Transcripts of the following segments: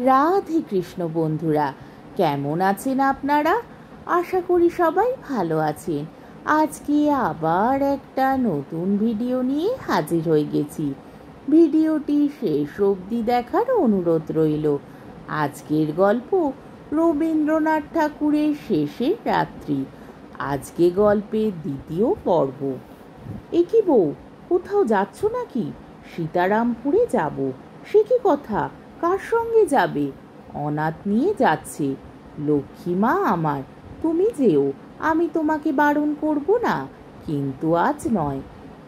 রাধে কৃষ্ণ বন্ধুরা, কেমন আছেন আপনারা? আশা করি সবাই ভালো আছেন। আজকে আবার একটা নতুন ভিডিও নিয়ে হাজির হয়ে গেছি। ভিডিওটি শেষ অবধি দেখার অনুরোধ রইল। আজকের গল্প রবীন্দ্রনাথ ঠাকুরের শেষের রাত্রি। আজকে গল্পের দ্বিতীয় পর্ব। এ কি বউ, কোথাও যাচ্ছ নাকি? সীতারামপুরে যাব। সে কি কথা? কার সঙ্গে যাবে? অনাথ নিয়ে যাচ্ছে। লক্ষ্মী মা আমার, তুমি যেও, আমি তোমাকে বারণ করব না, কিন্তু আজ নয়।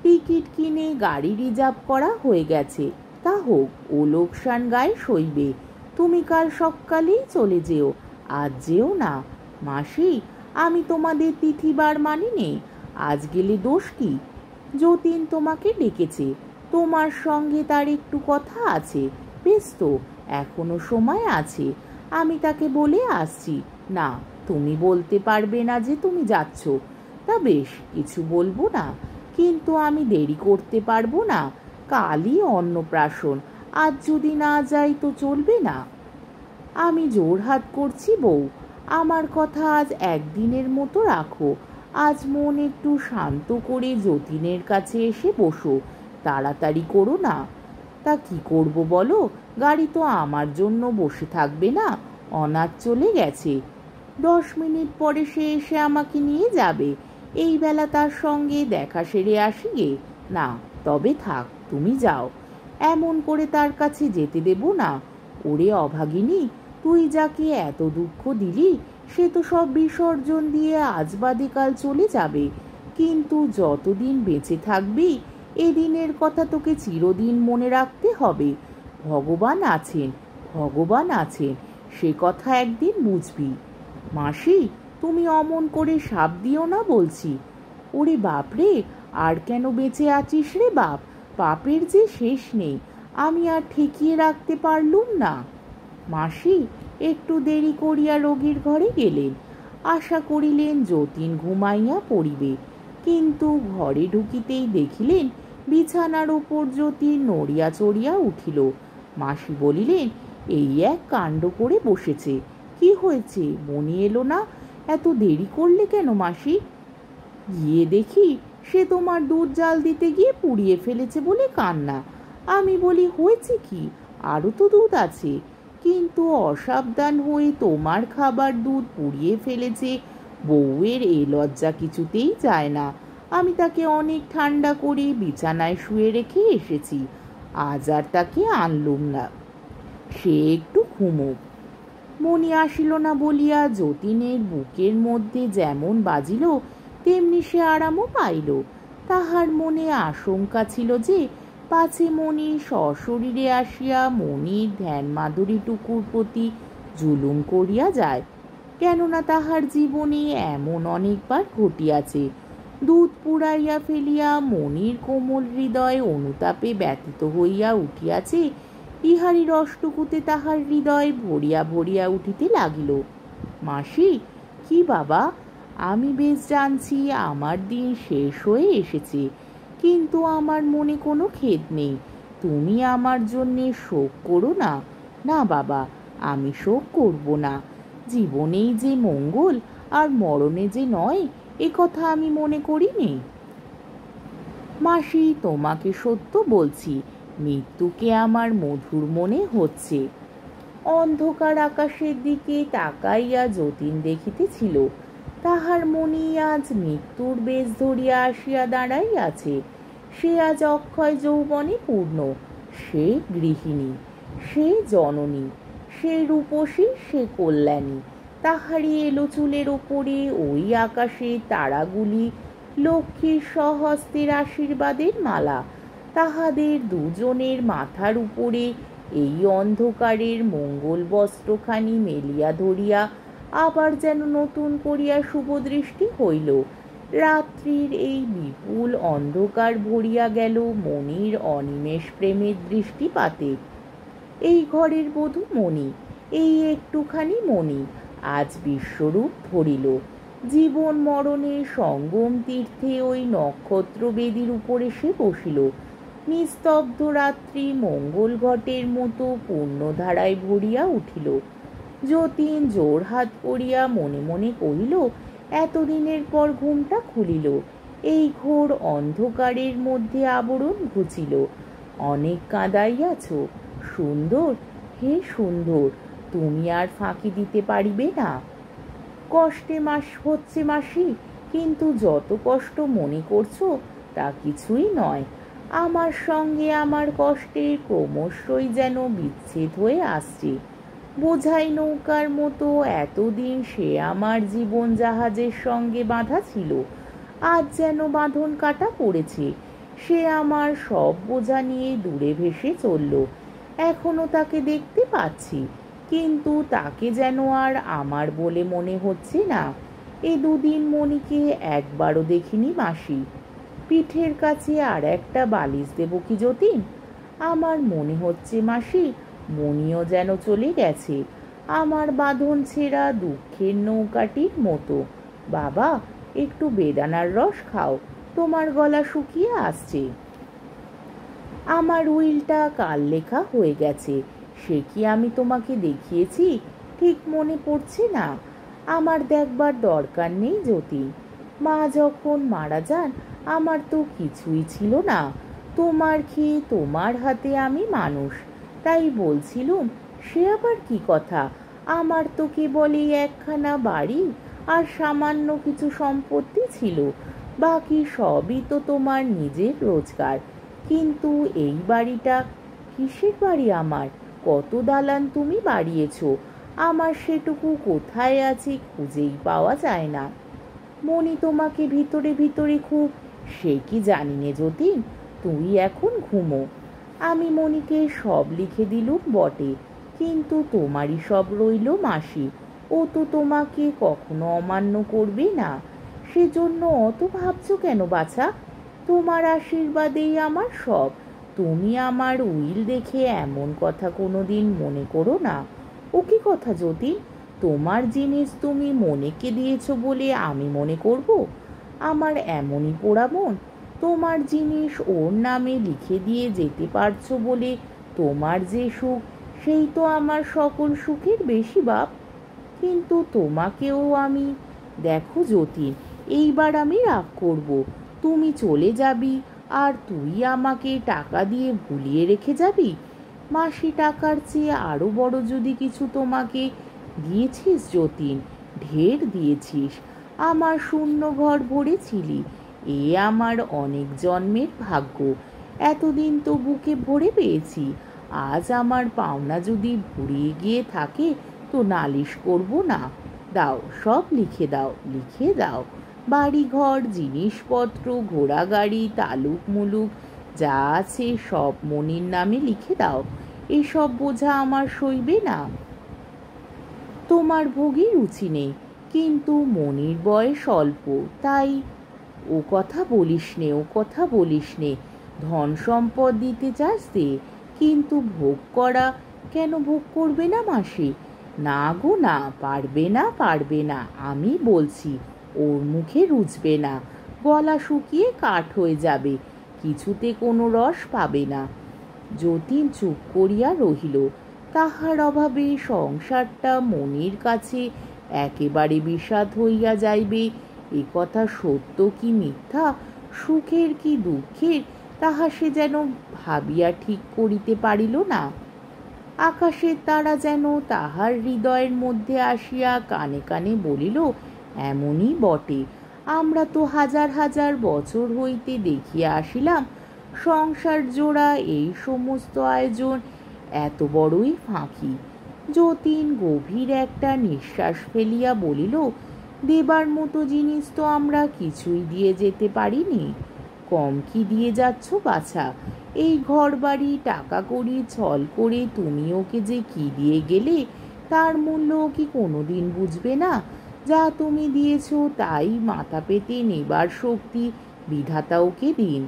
টিকিট কিনে গাড়ি রিজার্ভ করা হয়ে গেছে। তা হোক, ও লোকসান গায়ে সইবে। তুমি কাল সকালেই চলে যেও, আজ যেও না। মাসি, আমি তোমাদের তিথিবার মানি নে, আজ গেলে দোষ কি? যতীন তোমাকে ডেকেছে, তোমার সঙ্গে তার একটু কথা আছে। বেশ তো, এখনো সময় আছে, আমি তাকে বলে আসছি। না, তুমি বলতে পারবে না যে তুমি যাচ্ছ। তা বেশ, কিছু বলবো না, কিন্তু আমি দেরি করতে পারবো না। কালই অন্নপ্রাশন, আজ যদি না যাই তো চলবে না। আমি জোরহাট করছি বউ, আমার কথা আজ একদিনের মতো রাখো। আজ মন একটু শান্ত করে যতীনের কাছে এসে বসো, তাড়াতাড়ি করো না। তা কি করব বলো, গাড়ি তো আমার জন্য বসে থাকবে না। অনাথ চলে গেছে, 10 মিনিট পরে সে এসে আমাকে নিয়ে যাবে। এই বেলা তার সঙ্গে দেখা সেরে আসি গে। না, তবে থাক, তুমি যাও। এমন করে তার কাছে যেতে দেব না। ওরে অভাগিনী, তুই যাকে এত দুঃখ দিলি, সে তো সব বিসর্জন দিয়ে আজ বাদে কাল চলে যাবে। কিন্তু যতদিন বেঁচে থাকবি, এদিনের কথা তোকে চিরদিন মনে রাখতে হবে। ভগবান আছেন, ভগবান আছেন, সে কথা একদিন বুঝবি। মাসি, তুমি অমন করে সাপ দিও না বলছি। ওরে বাপরে, আর কেন বেঁচে আছিস রে বাপ? পাপের যে শেষ নেই, আমি আর ঠেকিয়ে রাখতে পারলুম না। মাসি একটু দেরি করিয়া রোগীর ঘরে গেলেন। আশা করিলেন যতীন ঘুমাইয়া পড়িবে, কিন্তু ঘরে ঢুকিতেই দেখিলেন বিছানার উপর যতীন নড়িয়া চড়িয়া উঠিল। মাসি বলিলেন, এই এক কাণ্ড করে বসেছে। কি হয়েছে, মনি এলো না? এত দেরি করলে কেন মাসি? গিয়ে দেখি সে তোমার দুধ জাল দিতে গিয়ে পুড়িয়ে ফেলেছে বলে কান্না। আমি বলি, হয়েছে কি? আরও তো দুধ আছে। কিন্তু অসাবধান হয়ে তোমার খাবার দুধ পুড়িয়ে ফেলেছে। বউয়ের এ লজ্জা কিছুতেই যায় না। আমি তাকে অনেক ঠান্ডা করে বিছানায় শুয়ে রেখে এসেছি। আজ আর তাকে আনলুম না, সে একটু ঘুমুক। মনি আসিল না বলিয়া যতীনের বুকের মধ্যে যেমন বাজিল, তেমনি সে আরামও পাইল। তাহার মনে আশঙ্কা ছিল যে পাছে মনি সশরীরে আসিয়া মনির ধ্যান মাধুরীটুকুর প্রতি জুলুম করিয়া যায়। কেননা তাহার জীবনে এমন অনেকবার ঘটিয়াছে, দুধ পুড়াইয়া ফেলিয়া মনির কোমল হৃদয় অনুতাপে ব্যথিত হইয়া উঠিয়াছে। ইহারই রসটুকুতে তাহার হৃদয় ভরিয়া ভরিয়া উঠিতে লাগিল। মাসি, কি বাবা, আমি বেশ জানছি আমার দিন শেষ হয়ে এসেছে, কিন্তু আমার মনে কোনো খেদ নেই। তুমি আমার জন্যে শোক করো না। না বাবা, আমি শোক করব না। জীবনেই যে মঙ্গল, আর মরণে যে নয়, এ কথা আমি মনে করিনি। মাসি, তোমাকে সত্য বলছি, মৃত্যুকে আমার মধুর মনে হচ্ছে। অন্ধকার আকাশের দিকে তাকাইয়া যতীন দেখিতেছিল, তাহার মনি আজ মৃত্যুর বেশ ধরিয়া আসিয়া দাঁড়াইয়াছে। সে আজ অক্ষয় যৌবনে পূর্ণ। সে গৃহিণী, সে জননী, সে রূপসী, সে কল্যাণী। তাহারই এলো চুলের ওপরে ওই আকাশে তারাগুলি লক্ষ্মীর স্বহস্তের আশীর্বাদের মালা। তাহাদের দুজনের মাথার উপরে এই অন্ধকারের মঙ্গল বস্ত্রখানি মেলিয়া ধরিয়া আবার যেন নতুন করিয়া শুভদৃষ্টি হইল। রাত্রির এই বিপুল অন্ধকার ভরিয়া গেল মনির অনিমেষ প্রেমের দৃষ্টিপাতে। এই ঘরের বধূ মনি, এই একটুখানি মনি আজ বিশ্বরূপ ধরিল। জীবন মরণের সঙ্গম তীর্থে ওই নক্ষত্র বেদির উপরে সে বসিল। নিস্তব্ধ রাত্রি মঙ্গল ঘটের মতো পূর্ণধারায় ভরিয়া উঠিল। যতীন জোর হাত করিয়া মনে মনে কহিল, এতদিনের পর ঘুমটা খুলিল। এই ঘোর অন্ধকারের মধ্যে আবরণ ঘুচিল। অনেক কাঁদাইয়াছ, সুন্দর, হে সুন্দর, তুমি আর ফাঁকি দিতে পারিবে না। কষ্টে হচ্ছে মাসি, কিন্তু যত কষ্ট মনে করছো তা কিছুই নয়। আমার সঙ্গে আমার কষ্টের ক্রমশই যেন বিচ্ছেদ হয়ে আসছে। বোঝাই নৌকার মতো এতদিন সে আমার জীবন জাহাজের সঙ্গে বাঁধা ছিল, আজ যেন বাঁধন কাটা পড়েছে। সে আমার সব বোঝা নিয়ে দূরে ভেসে চলল। এখনো তাকে দেখতে পাচ্ছি, কিন্তু তাকে যেন আর আমার বলে মনে হচ্ছে না। এ দুদিন মণিকে একবারও দেখিনি মাসি। পিঠের কাছে আর একটা বালিশ দেব কি যতীন? আমার মনে হচ্ছে মাসি, মণিও যেন চলে গেছে, আমার বাঁধন ছেঁড়া দুঃখের নৌকাটির মতো। বাবা, একটু বেদানার রস খাও, তোমার গলা শুকিয়ে আসছে। আমার উইলটা কাল লেখা হয়ে গেছে, সে কি আমি তোমাকে দেখিয়েছি? ঠিক মনে পড়ছে না। আমার দেখবার দরকার নেই যতীন। মা যখন মারা যান আমার তো কিছুই ছিল না। তোমার খেয়ে তোমার হাতে আমি মানুষ, তাই বলছিলুম। সে আবার কি কথা? আমার তো কেবল এই একখানা বাড়ি আর সামান্য কিছু সম্পত্তি ছিল, বাকি সবই তো তোমার নিজের রোজগার। কিন্তু এই বাড়িটা কিসের বাড়ি আমার? কত দালান তুমি বাড়িয়েছ, আমার সেটুকু কোথায় আছে খুঁজেই পাওয়া যায় না। মণি তোমাকে ভিতরে ভিতরে খুব, সে কি জানি নে যতীন, তুই এখন ঘুমো। আমি মণিকে সব লিখে দিলুম বটে, কিন্তু তোমারই সব রইল মাসি। ও তো তোমাকে কখনো অমান্য করবে না, সেজন্য অত ভাবছো কেন বাছা? তোমার আশীর্বাদেই আমার সব। তুমি আমার উইল দেখে এমন কথা কোনোদিন মনে করো না। ও কি কথা যতীন? তোমার জিনিস তুমি মনেকে দিয়েছ বলে আমি মনে করব? আমার এমনই পোড়া মন। তোমার জিনিস ওর নামে লিখে দিয়ে যেতে পারছো বলে তোমার যে সুখ, সেই তো আমার সকল সুখের বেশি বাপ। কিন্তু তোমাকেও আমি, দেখো যতীন, এইবার আমি রাগ করব। তুমি চলে যাবি আর তুই আমাকে টাকা দিয়ে ভুলিয়ে রেখে যাবি? মাসি টাকার চেয়ে আরো বড় যদি কিছু তোমাকে দিয়েছিস যতীন, ঢের দিয়েছিস। আমার শূন্য ঘর ভরেছিলি, এ আমার অনেক জন্মের ভাগ্য। এতদিন তো বুকে ভরে পেয়েছি, আজ আমার পাওনা যদি ভুরিয়ে গিয়ে থাকে তো নালিশ করব না। দাও, সব লিখে দাও, লিখে দাও। বাড়ি ঘর, জিনিসপত্র, ঘোড়া গাড়ি, তালুক মুলুক যা আছে সব মনির নামে লিখে দাও। এসব বোঝা আমার সইবে না। তোমার ভোগী রুচি নেই, কিন্তু মনির বয়স অল্প, তাই। ও কথা বলিস নে, ও কথা বলিস নে। ধন সম্পদ দিতে চাস দে, কিন্তু ভোগ করা কেন? ভোগ করবে না মাসি? না গো না, পারবে না, পারবে না, আমি বলছি। ওর মুখে রুচবে না, গলা শুকিয়ে কাঠ হয়ে যাবে, কিছুতে কোনো রস পাবে না। যতীন চুপ করিয়া রহিল। তাহার অভাবে সংসারটা মনির কাছে একেবারে বিষাদ হইয়া যাইবে, এ কথা সত্য কি মিথ্যা, সুখের কি দুঃখের, তাহা সে যেন ভাবিয়া ঠিক করিতে পারিল না। আকাশের তারা যেন তাহার হৃদয়ের মধ্যে আসিয়া কানে কানে বলিল, এমনই বটে। আমরা তো হাজার হাজার বছর হইতে দেখিয়া আসিলাম, সংসার জোড়া এই সমস্ত আয়োজন এত বড়ই ফাঁকি। যতীন গভীর একটা নিঃশ্বাস ফেলিয়া বলিল, দেবার মতো জিনিস তো আমরা কিছুই দিয়ে যেতে পারিনি। কম কি দিয়ে যাচ্ছ বাছা? এই ঘর বাড়ি, টাকা কড়ি ছল করে তুমি ওকে যে কি দিয়ে গেলে, তার মূল্য কি কোনোদিন বুঝবে না? যা তুমি দিয়েছ তাই মাথা পেতে নেবার শক্তি বিধাতা ওকে দিন,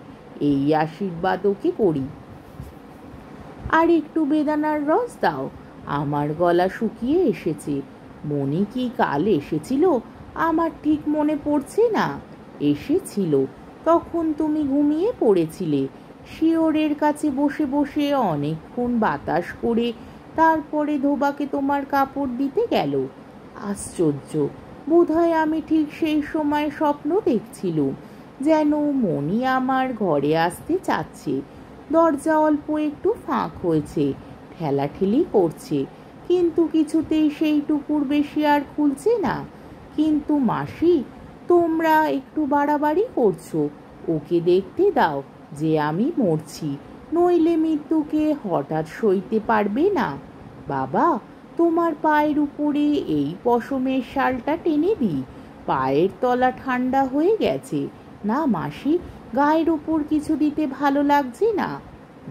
এই আশীর্বাদ ওকে করি। আর একটু বেদানার রস দাও, আমার গলা শুকিয়ে এসেছে। মণি কি কাল এসেছিল? আমার ঠিক মনে পড়ছে না। এসেছিল, তখন তুমি ঘুমিয়ে পড়েছিলে। শিওরের কাছে বসে বসে অনেকক্ষণ বাতাস করে তারপরে ধোবাকে তোমার কাপড় দিতে গেল। আশ্চর্য, বোধহয় আমি ঠিক সেই সময় স্বপ্ন দেখছিলুম, যেন মণি আমার ঘরে আসতে চাচ্ছে। দরজা অল্প একটু ফাঁক হয়েছে, ঠেলাঠেলি করছে, কিন্তু কিছুতেই সেইটুকুর বেশি আর খুলছে না। কিন্তু মাসি, তোমরা একটু বাড়াবাড়ি করছো। ওকে দেখতে দাও যে আমি মরছি, নইলে মৃত্যুকে হঠাৎ সইতে পারবে না। বাবা, তোমার পায়ের উপরে এই পশমের শালটা টেনে দিই, পায়ের তলা ঠান্ডা হয়ে গেছে। না মাসি, গায়ের উপর কিছু দিতে ভালো লাগছে না।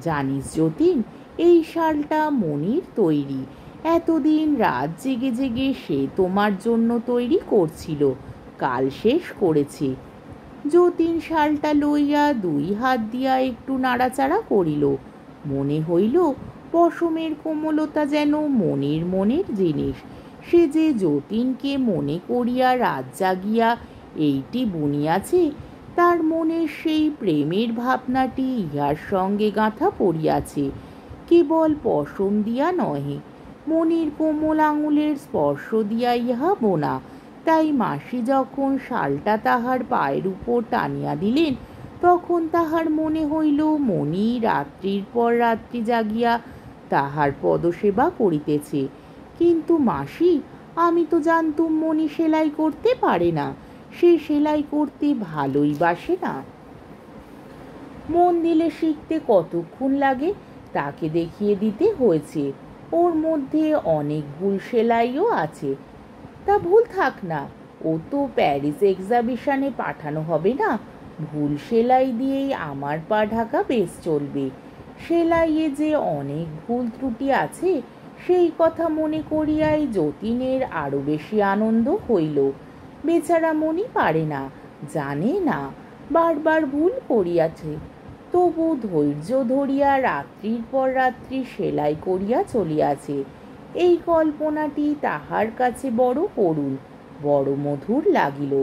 জানিস যতীন, এই শালটা মনির তৈরি। এতদিন রাত জেগে জেগে সে তোমার জন্য তৈরি করছিল, কাল শেষ করেছে। যতীন শালটা লইয়া দুই হাত দিয়া একটু নাড়াচাড়া করিল। মনে হইল পশমের কোমলতা যেন মনির মনের জিনিস। সে যে যতীনকে মনে করিয়া রাত জাগিয়া এইটি বুনিয়াছে, তার মনের সেই প্রেমের ভাবনাটি ইহার সঙ্গে গাঁথা পড়িয়াছে, কেবল পশম দিয়া নহে, মনির কোমল আঙুলের স্পর্শ দিয়া ইহা বোনা। তাই মাসি যখন শালটা তাহার পায়ের উপর টানিয়া দিলেন, তখন তাহার মনে হইল মণি রাত্রির পর রাত্রি জাগিয়া তাহার পদসেবা করিতেছে। কিন্তু মাসি, আমি তো জানতুম মণি সেলাই করতে পারে না, সে সেলাই করতে ভালোই বাসে না। মন দিলে শিখতে কতক্ষণ লাগে তাকে দেখিয়ে দিতে হয়েছে। ওর মধ্যে অনেক ভুল সেলাইও আছে। তা ভুল থাক না, ও তো প্যারিস এক্সাবিশনে পাঠানো হবে না, ভুল সেলাই দিয়েই আমার পা ঢাকা বেশ চলবে। সেলাইয়ে যে অনেক ভুল ত্রুটি আছে, সেই কথা মনে করিয়াই যতীনের আরো বেশি আনন্দ হইল। বেচারা মনি পারে না, জানে না, বারবার ভুল করিয়াছে, তবু ধৈর্য ধরিয়া রাত্রির পর রাত্রি সেলাই করিয়া চলিয়াছে। এই কল্পনাটি তাহার কাছে বড় করুণ, বড় মধুর লাগিল।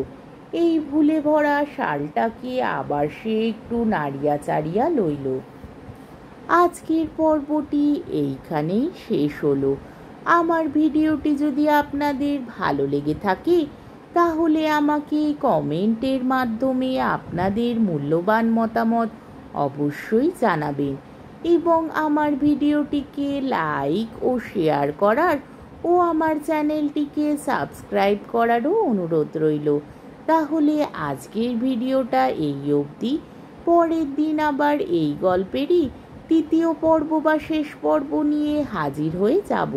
এই ভুলে ভরা শালটাকে আবার সে একটু নাড়িয়া চাড়িয়া লইল। আজকের পর্বটি এইখানেই শেষ হলো। আমার ভিডিওটি যদি আপনাদের ভালো লেগে থাকে, তাহলে আমাকে কমেন্টের মাধ্যমে আপনাদের মূল্যবান মতামত অবশ্যই জানাবেন এবং আমার ভিডিওটিকে লাইক ও শেয়ার করার ও আমার চ্যানেলটিকে সাবস্ক্রাইব করারও অনুরোধ রইল। তাহলে আজকের ভিডিওটা এই অবধি। পরের দিন আবার এই গল্পেরই তৃতীয় পর্ব বা শেষ পর্ব নিয়ে হাজির হয়ে যাব।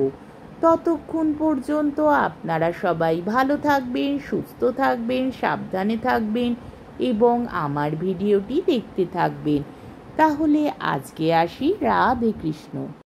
ততক্ষণ পর্যন্ত আপনারা সবাই ভালো থাকবেন, সুস্থ থাকবেন, সাবধানে থাকবেন এবং আমার ভিডিওটি দেখতে থাকবেন। তাহলে আজকে আসি। রাধে কৃষ্ণ।